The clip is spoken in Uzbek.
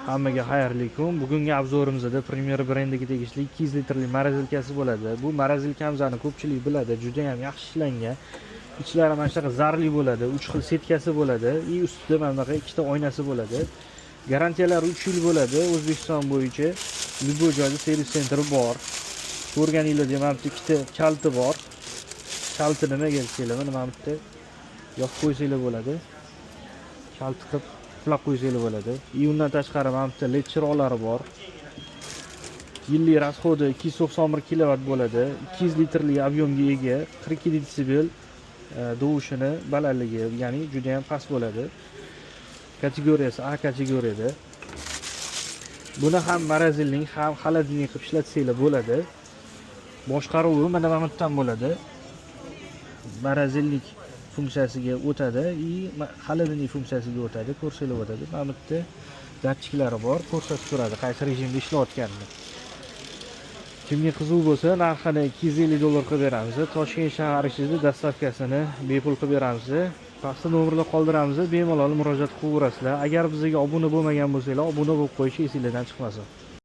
Hammaga xayrli kun. Bugungi obzorimizda Premier brendiga tegishli 200 litrli morozelkasi bo'ladi. Bu morozelkamizni ko'pchilik biladi, juda ham yaxshi ishlangan. Ichlari mana shunaqa zarli bo'ladi, 3 xil setkasi bo'ladi, ustida mana bunaqa ikkita oynasi bo'ladi. Garantiyalari 3 yil bo'ladi. O'zbekiston bo'yicha любой joyda servis sentri bor. Ko'rganingizda mana bu ikkita kalti bor. Kalti nimaga kelishlari mana bu yerda yoqib qo'ysanglar bo'ladi. Kalti qilib uxlab qo'ysanglar bo'ladi. Undan tashqari mana bu yerda led chiroqlari bor. Yillik rasxodi 291 kilovat bo'ladi. 200 litrli объемga ega, 42 desibel dovushini balandligi, ya'ni juda ham past bo'ladi. Kategoriyasi A kategoriyada. Buni ham morozelning, ham xolodilnik qilib ishlatsanglar bo'ladi. Boshqaruvi mana bu yerdan bo'ladi. Morozellik funksiyasiga o'tadi, xolodilnik funksiyasiga o'tadi, ko'rsanglar bo'ladi. Mana bu yerda datchiklari bor, ko'rsatib turadi qaysi rejimda ishlayotganini. Kimga qiziq bo'lsa, narxini $250 qilib beramiz. Toshkent shahar ichida dastavkasini bepul qilib beramiz. Pastda nomerlar qoldiramiz, bemalol murojaat qilaverasizlar. Agar bizga obuna bo'lmagan bo'lsanglar, obuna bo'lib qo'yish esingizdan chiqmasin.